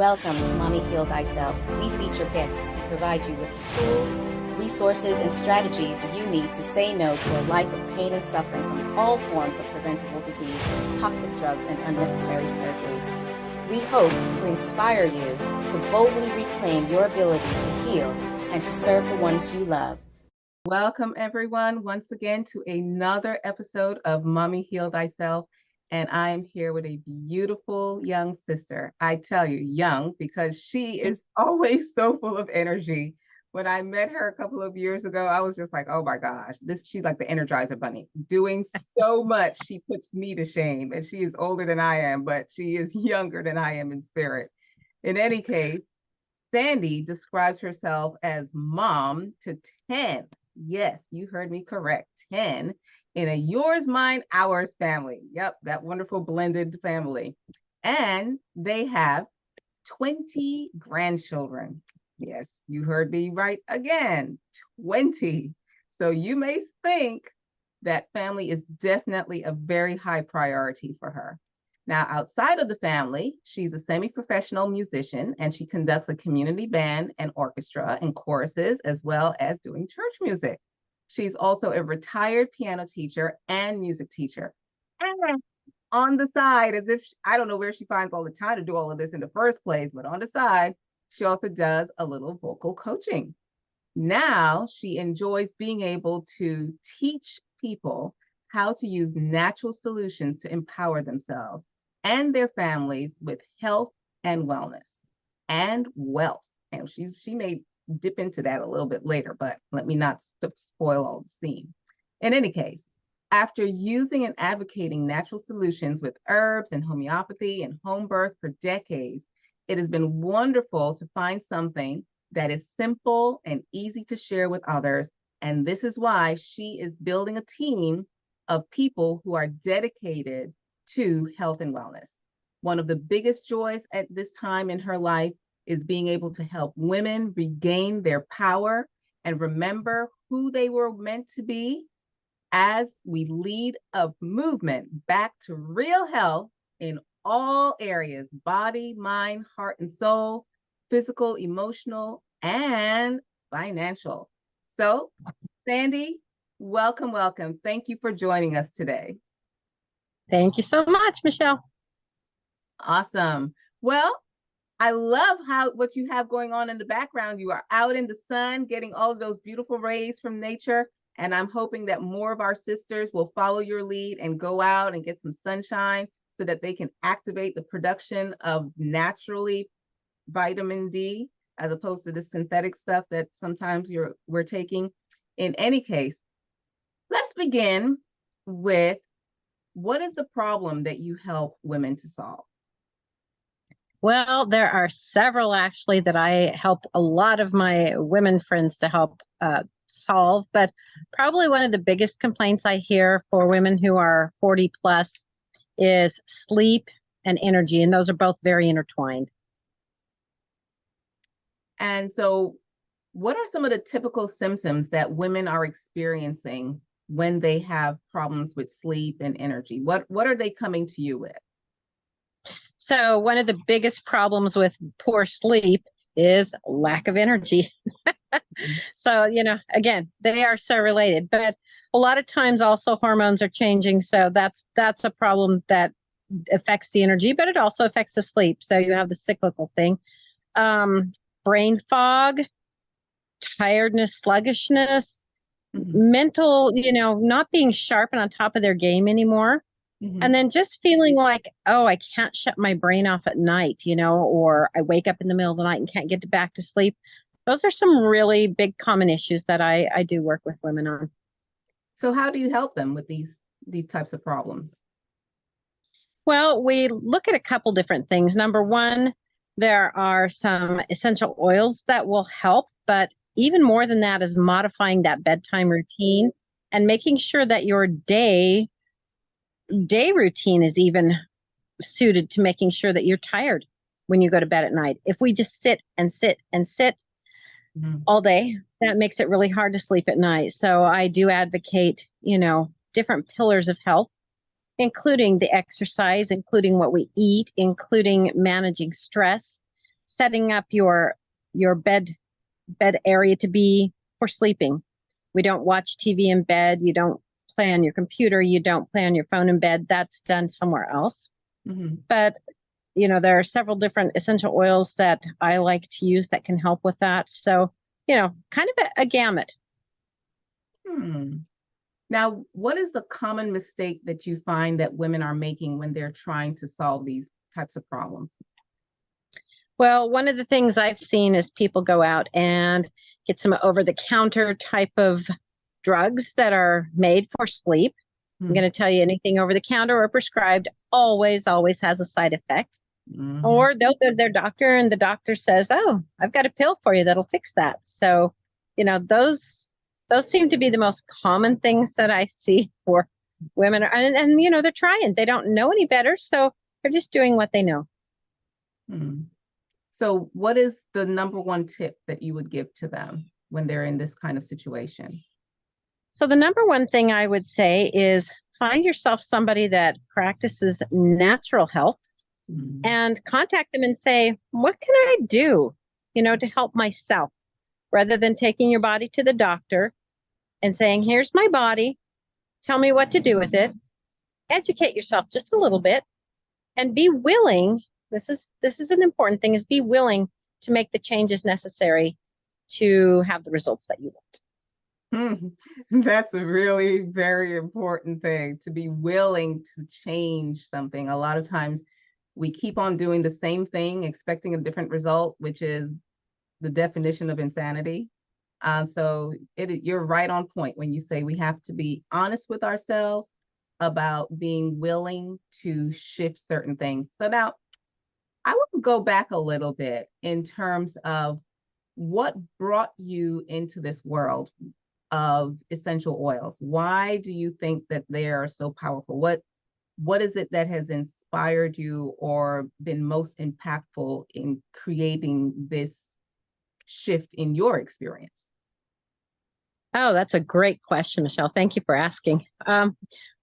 Welcome to Mommy Heal Thyself. We feature guests who provide you with the tools, resources, and strategies you need to say no to a life of pain and suffering from all forms of preventable disease, toxic drugs, and unnecessary surgeries. We hope to inspire you to boldly reclaim your ability to heal and to serve the ones you love. Welcome, everyone, once again to another episode of Mommy Heal Thyself. And I am here with a beautiful young sister. I tell you, young, because she is always so full of energy. When I met her a couple of years ago, I was just like, oh my gosh, she's like the Energizer Bunny, doing so much. She puts me to shame. And she is older than I am, but she is younger than I am in spirit. In any case, Sandy describes herself as mom to 10. Yes, you heard me correct. 10 in a yours, mine, ours family. Yep, that wonderful blended family. And they have 20 grandchildren. Yes, you heard me right again. 20. So you may think that family is definitely a very high priority for her. Now, outside of the family, she's a semi-professional musician and she conducts a community band and orchestra and choruses, as well as doing church music. She's also a retired piano teacher and music teacher. And on the side, as if I don't know where she finds all the time to do all of this in the first place, but on the side, she also does a little vocal coaching. Now she enjoys being able to teach people how to use natural solutions to empower themselves and their families with health and wellness and wealth. And she may dip into that a little bit later, but let me not spoil all the scene. In any case, after using and advocating natural solutions with herbs and homeopathy and home birth for decades, it has been wonderful to find something that is simple and easy to share with others. And this is why she is building a team of people who are dedicated to health and wellness. One of the biggest joys at this time in her life is being able to help women regain their power and remember who they were meant to be as we lead a movement back to real health in all areas: body, mind, heart, and soul, physical, emotional, and financial. So, Sandy, welcome, welcome. Thank you for joining us today. Thank you so much, Michelle. Awesome. Well, I love what you have going on in the background. You are out in the sun, getting all of those beautiful rays from nature. And I'm hoping that more of our sisters will follow your lead and go out and get some sunshine so that they can activate the production of naturally vitamin D as opposed to the synthetic stuff that sometimes we're taking. In any case, let's begin with, what is the problem that you help women to solve? Well, there are several actually that I help a lot of my women friends to help solve, but probably one of the biggest complaints I hear for women who are 40 plus is sleep and energy, and those are both very intertwined. And so what are some of the typical symptoms that women are experiencing when they have problems with sleep and energy? What are they coming to you with? So one of the biggest problems with poor sleep is lack of energy. So, again, they are so related, but a lot of times also hormones are changing. So that's a problem that affects the energy, but it also affects the sleep. So you have the cyclical thing. Brain fog, tiredness, sluggishness, mental, not being sharp and on top of their game anymore. And then just feeling like, oh, I can't shut my brain off at night, or I wake up in the middle of the night and can't get back to sleep. Those are some really big common issues that I do work with women on. So how do you help them with these types of problems? Well, we look at a couple different things. Number one, there are some essential oils that will help, but even more than that is modifying that bedtime routine and making sure that your day routine is even suited to making sure that you're tired when you go to bed at night. If we just sit and sit and sit all day, that makes it really hard to sleep at night. So I do advocate, different pillars of health, including the exercise, including what we eat, including managing stress, setting up your bed area to be for sleeping. We don't watch TV in bed. You don't play on your computer. You don't play on your phone in bed. That's done somewhere else. Mm-hmm. But, there are several different essential oils that I like to use that can help with that. So, kind of a gamut. Now, what is the common mistake that you find that women are making when they're trying to solve these types of problems? Well, one of the things I've seen is people go out and get some over-the-counter type of drugs that are made for sleep. I'm going to tell you, anything over-the-counter or prescribed always has a side effect. Mm-hmm. Or they'll go to their doctor and the doctor says, "Oh, I've got a pill for you that'll fix that." So, those seem to be the most common things that I see for women. And they're trying. They don't know any better, so they're just doing what they know. So what is the number one tip that you would give to them when they're in this kind of situation? So the number one thing I would say is find yourself somebody that practices natural health and contact them and say, "What can I do, to help myself?" Rather than taking your body to the doctor and saying, "Here's my body. Tell me what to do with it." Educate yourself just a little bit and be willing. This is an important thing, is be willing to make the changes necessary to have the results that you want. That's a really very important thing, to be willing to change something. A lot of times we keep on doing the same thing, expecting a different result, which is the definition of insanity. So you're right on point when you say we have to be honest with ourselves about being willing to shift certain things. So now I want to go back a little bit in terms of what brought you into this world of essential oils. Why do you think that they are so powerful? What is it that has inspired you or been most impactful in creating this shift in your experience? Oh, that's a great question, Michelle. Thank you for asking.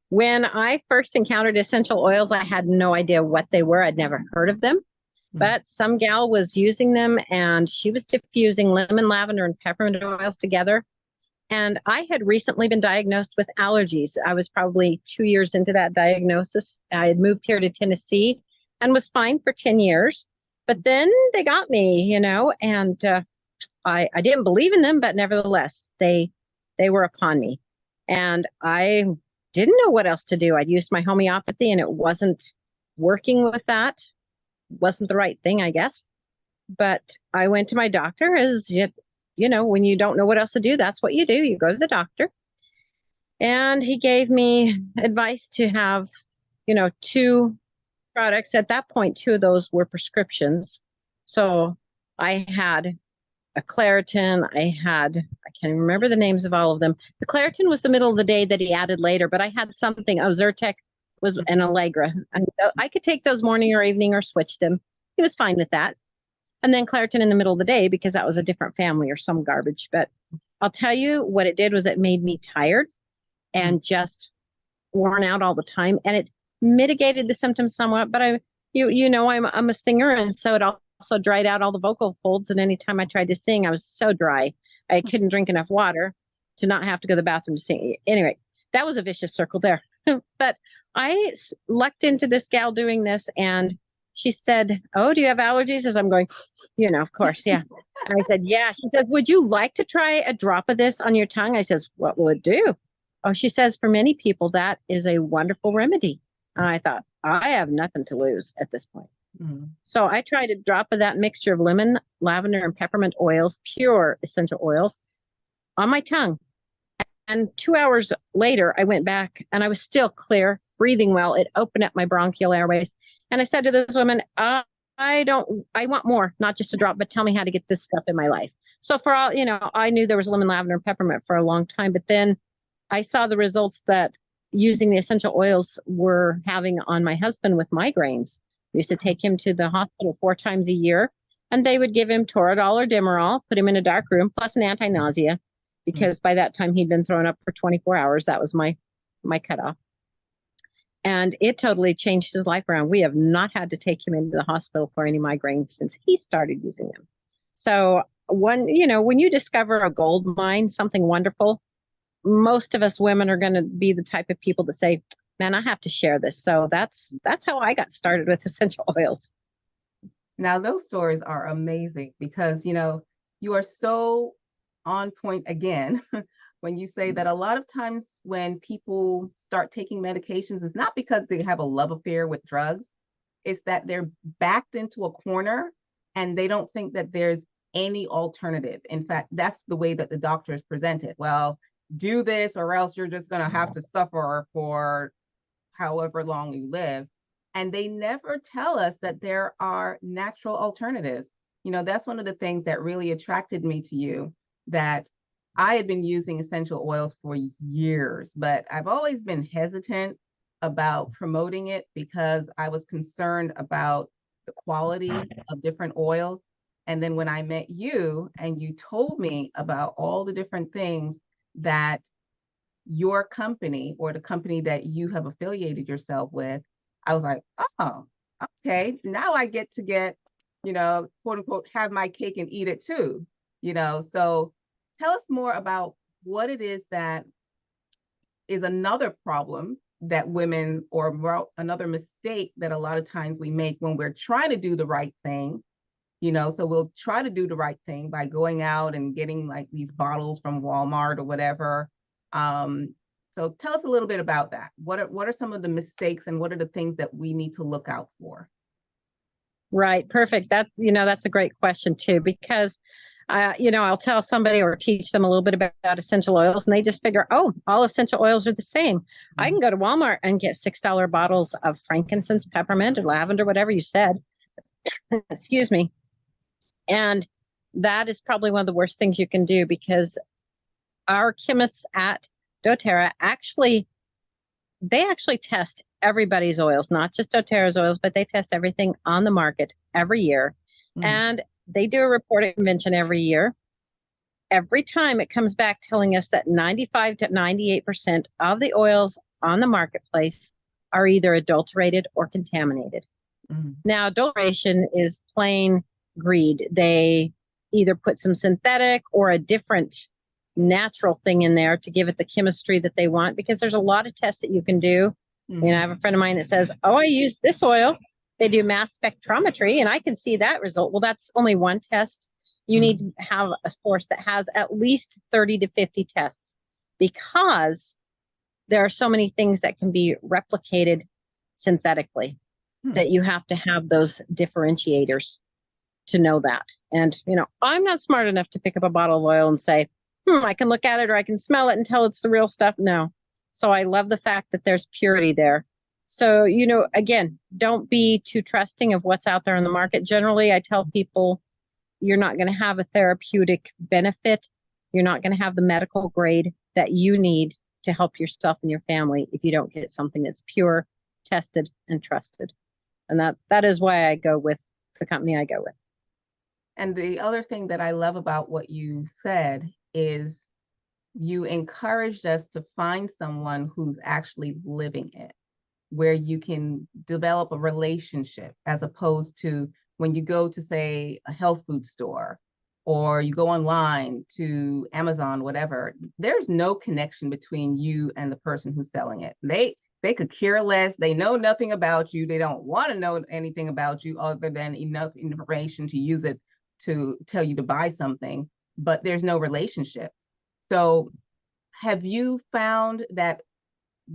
When I first encountered essential oils, I had no idea what they were. I'd never heard of them. But some gal was using them and she was diffusing lemon, lavender, and peppermint oils together. And I had recently been diagnosed with allergies. I was probably 2 years into that diagnosis. I had moved here to Tennessee and was fine for 10 years. But then they got me, and I didn't believe in them, but nevertheless, they were upon me. And I didn't know what else to do. I'd used my homeopathy and it wasn't working with that. Wasn't the right thing, I guess. But I went to my doctor, as when you don't know what else to do, that's what you do. You go to the doctor. And he gave me advice to have, 2 products. At that point, 2 of those were prescriptions. So I had a Claritin. I can't even remember the names of all of them. The Claritin was the middle of the day that he added later, but I had something, Zyrtec was an Allegra. And I could take those morning or evening or switch them. He was fine with that. And then Claritin in the middle of the day because that was a different family or some garbage. But I'll tell you what it did was it made me tired and just worn out all the time. And it mitigated the symptoms somewhat. But I'm a singer. And so it also dried out all the vocal folds. And anytime I tried to sing, I was so dry. I couldn't drink enough water to not have to go to the bathroom to sing. Anyway, that was a vicious circle there. But I lucked into this gal doing this, and she said, "Oh, do you have allergies?" As I'm going, of course, yeah. And I said, "Yeah." She said, "Would you like to try a drop of this on your tongue?" I says, "What will it do?" Oh, she says, "For many people, that is a wonderful remedy." And I thought, I have nothing to lose at this point. So I tried a drop of that mixture of lemon, lavender, and peppermint oils, pure essential oils, on my tongue. And 2 hours later, I went back and I was still clear, breathing well. It opened up my bronchial airways. And I said to this woman, I want more, not just a drop, but tell me how to get this stuff in my life. So for all, I knew there was lemon, lavender, and peppermint for a long time, but then I saw the results that using the essential oils were having on my husband with migraines. We used to take him to the hospital 4 times a year, and they would give him Toradol or Demerol, put him in a dark room, plus an anti-nausea, because by that time he'd been thrown up for 24 hours. That was my cutoff. And it totally changed his life around. We have not had to take him into the hospital for any migraines since he started using them. So when you discover a gold mine, something wonderful, most of us women are going to be the type of people that say, man, I have to share this. So that's how I got started with essential oils. Now, those stories are amazing because, you are so on point again when you say that a lot of times when people start taking medications, it's not because they have a love affair with drugs. It's that they're backed into a corner and they don't think that there's any alternative. In fact, that's the way that the doctor is presented. Well, do this or else you're just going to have to suffer for however long you live. And they never tell us that there are natural alternatives. That's one of the things that really attracted me to you, that I had been using essential oils for years, but I've always been hesitant about promoting it because I was concerned about the quality of different oils. And then when I met you and you told me about all the different things that your company or the company that you have affiliated yourself with, I was like, oh, okay, now I get, quote unquote, have my cake and eat it too. So tell us more about what it is that is another problem that women, or another mistake that a lot of times we make when we're trying to do the right thing. So we'll try to do the right thing by going out and getting like these bottles from Walmart or whatever. So tell us a little bit about that. What are some of the mistakes and what are the things that we need to look out for? Right. Perfect. That's a great question too, because I'll tell somebody or teach them a little bit about essential oils and they just figure, oh, all essential oils are the same. Mm-hmm. I can go to Walmart and get $6 bottles of frankincense, peppermint, or lavender, whatever you said. Excuse me. And that is probably one of the worst things you can do, because our chemists at doTERRA actually test everybody's oils, not just doTERRA's oils, but they test everything on the market every year. Mm. And they do a reporting convention every year. Every time it comes back telling us that 95 to 98% of the oils on the marketplace are either adulterated or contaminated. Mm. Now, adulteration is plain greed. They either put some synthetic or a different natural thing in there to give it the chemistry that they want, because there's a lot of tests that you can do. Mm-hmm. I have a friend of mine that says, oh, I use this oil. They do mass spectrometry and I can see that result. Well, that's only one test. You need to have a source that has at least 30 to 50 tests, because there are so many things that can be replicated synthetically that you have to have those differentiators to know that. And, I'm not smart enough to pick up a bottle of oil and say, I can look at it or I can smell it and tell it's the real stuff. No. So I love the fact that there's purity there. So, again, don't be too trusting of what's out there in the market. Generally, I tell people you're not going to have a therapeutic benefit. You're not going to have the medical grade that you need to help yourself and your family if you don't get something that's pure, tested, and trusted. And that is why I go with the company I go with. And the other thing that I love about what you said is you encouraged us to find someone who's actually living it, where you can develop a relationship, as opposed to when you go to, say, a health food store or you go online to Amazon, whatever, there's no connection between you and the person who's selling it. They could care less. They know nothing about you. They don't want to know anything about you other than enough information to use it to tell you to buy something, but there's no relationship. So have you found that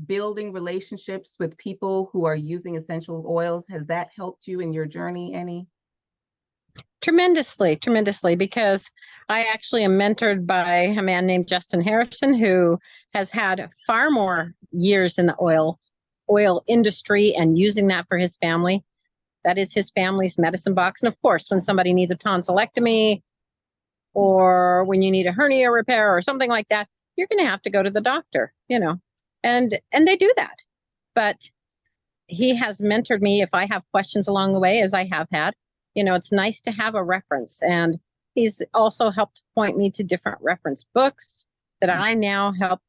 building relationships with people who are using essential oils, has that helped you in your journey any? Tremendously, because I actually am mentored by a man named Justin Harrison, who has had far more years in the oil industry and using that for his family. That is his family's medicine box. And of course, when somebody needs a tonsillectomy or when you need a hernia repair or something like that, you're going to have to go to the doctor, and they do that. But he has mentored me if I have questions along the way, as I have had. It's nice to have a reference. And he's also helped point me to different reference books that I now help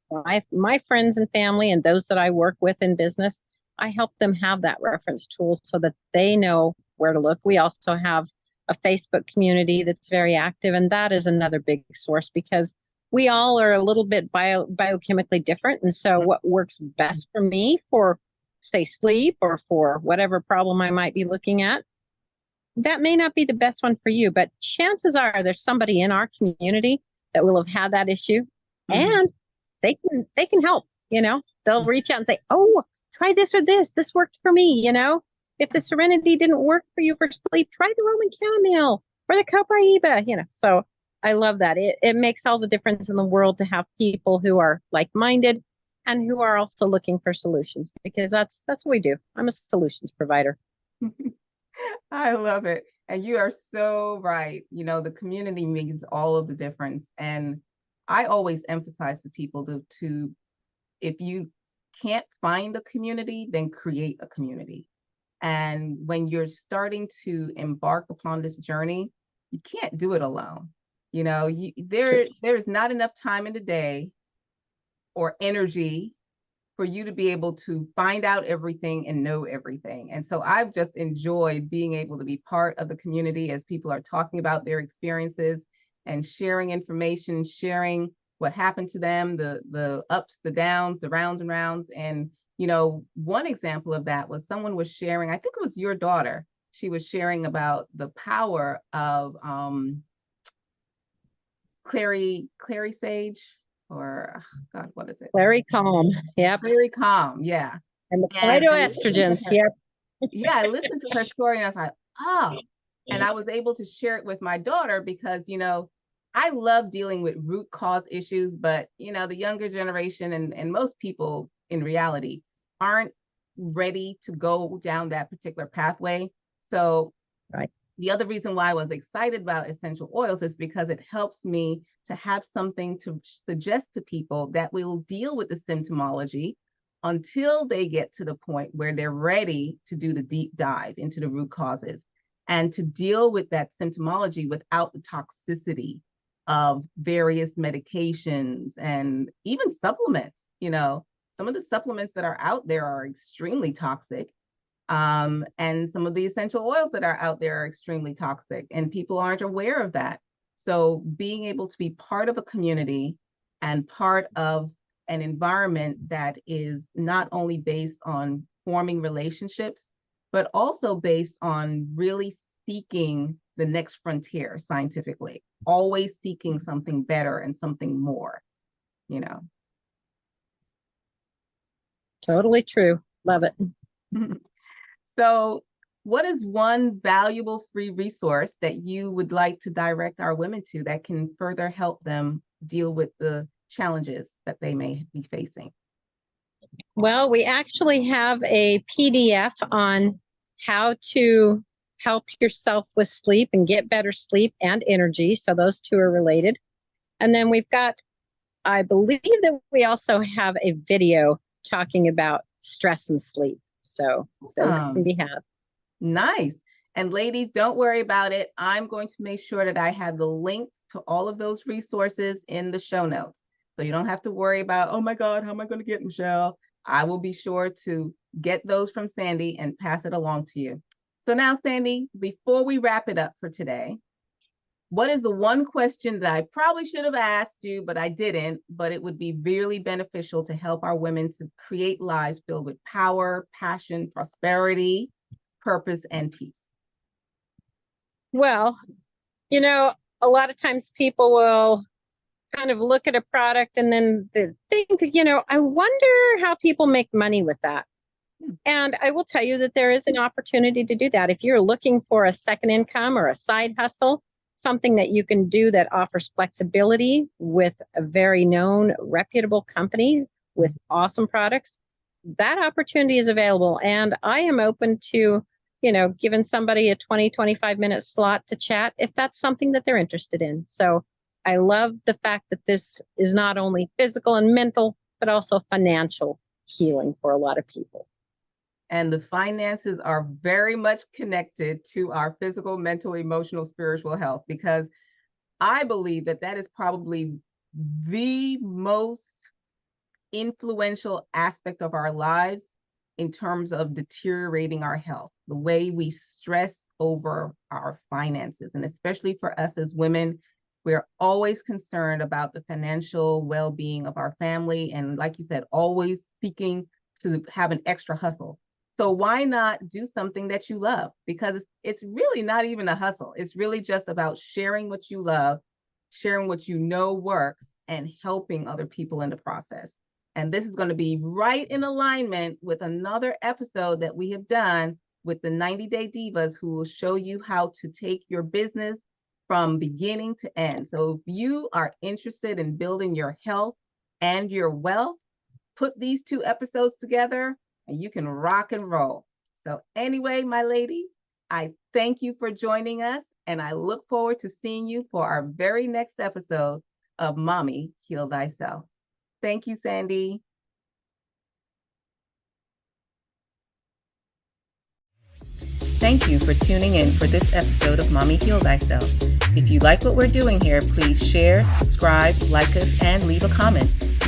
my friends and family and those that I work with in business I help them have that reference tool so that they know where to look. We also have a Facebook community that's very active, and that is another big source because we all are a little bit biochemically different. And so what works best for me for, say, sleep or for whatever problem I might be looking at, that may not be the best one for you, but chances are there's somebody in our community that will have had that issue, and they can help. They'll reach out and say, oh, try this or this. This worked for me. If the Serenity didn't work for you for sleep, try the Roman chamomile or the copaiba. So I love that. It makes all the difference in the world to have people who are like-minded and who are also looking for solutions, because that's what we do. I'm a solutions provider. I love it. And you are so right. The community makes all of the difference. And I always emphasize to people to if you can't find a community, then create a community. And when you're starting to embark upon this journey, you can't do it alone. There's not enough time in the day or energy for you to be able to find out everything and know everything. And so I've just enjoyed being able to be part of the community as people are talking about their experiences and sharing information, sharing what happened to them, the ups, the downs, the rounds and rounds. And, one example of that was someone was sharing, I think it was your daughter, she was sharing about the power of clary sage, or God, what is it? Very calm. Yep. Very calm. Yeah. And the phytoestrogens. Yep. Yeah. I listened to her story and I was like, oh, and I was able to share it with my daughter because, I love dealing with root cause issues, but, the younger generation and most people in reality aren't ready to go down that particular pathway. So right. The other reason why I was excited about essential oils is because it helps me to have something to suggest to people that will deal with the symptomology until they get to the point where they're ready to do the deep dive into the root causes and to deal with that symptomology without the toxicity of various medications and even supplements. Some of the supplements that are out there are extremely toxic. And some of the essential oils that are out there are extremely toxic, and people aren't aware of that. So being able to be part of a community and part of an environment that is not only based on forming relationships, but also based on really seeking the next frontier scientifically, always seeking something better and something more, Totally true. Love it. So what is one valuable free resource that you would like to direct our women to that can further help them deal with the challenges that they may be facing? Well, we actually have a PDF on how to help yourself with sleep and get better sleep and energy. So those two are related. And then we've got, I believe that we also have a video talking about stress and sleep. So those can be had. Nice. And ladies, don't worry about it. I'm going to make sure that I have the links to all of those resources in the show notes. So you don't have to worry about, oh my God, how am I going to get Michelle? I will be sure to get those from Sandy and pass it along to you. So now, Sandy, before we wrap it up for today, what is the one question that I probably should have asked you, but I didn't, but it would be really beneficial to help our women to create lives filled with power, passion, prosperity, purpose, and peace? Well, a lot of times people will kind of look at a product and then they think, I wonder how people make money with that. And I will tell you that there is an opportunity to do that. If you're looking for a second income or a side hustle, something that you can do that offers flexibility with a very known, reputable company with awesome products, that opportunity is available. And I am open to, giving somebody a 20, 25-minute slot to chat if that's something that they're interested in. So I love the fact that this is not only physical and mental, but also financial healing for a lot of people. And the finances are very much connected to our physical, mental, emotional, spiritual health, because I believe that that is probably the most influential aspect of our lives in terms of deteriorating our health, the way we stress over our finances. And especially for us as women, we're always concerned about the financial well-being of our family. And like you said, always seeking to have an extra hustle. So why not do something that you love? Because it's really not even a hustle. It's really just about sharing what you love, sharing what you know works, and helping other people in the process. And this is going to be right in alignment with another episode that we have done with the 90-Day Divas, who will show you how to take your business from beginning to end. So if you are interested in building your health and your wealth, put these 2 episodes together and you can rock and roll. So anyway, my ladies, I thank you for joining us, and I look forward to seeing you for our very next episode of Mommy Heal Thyself. Thank you, Sandy. Thank you for tuning in for this episode of Mommy Heal Thyself. If you like what we're doing here, please share, subscribe, like us, and leave a comment.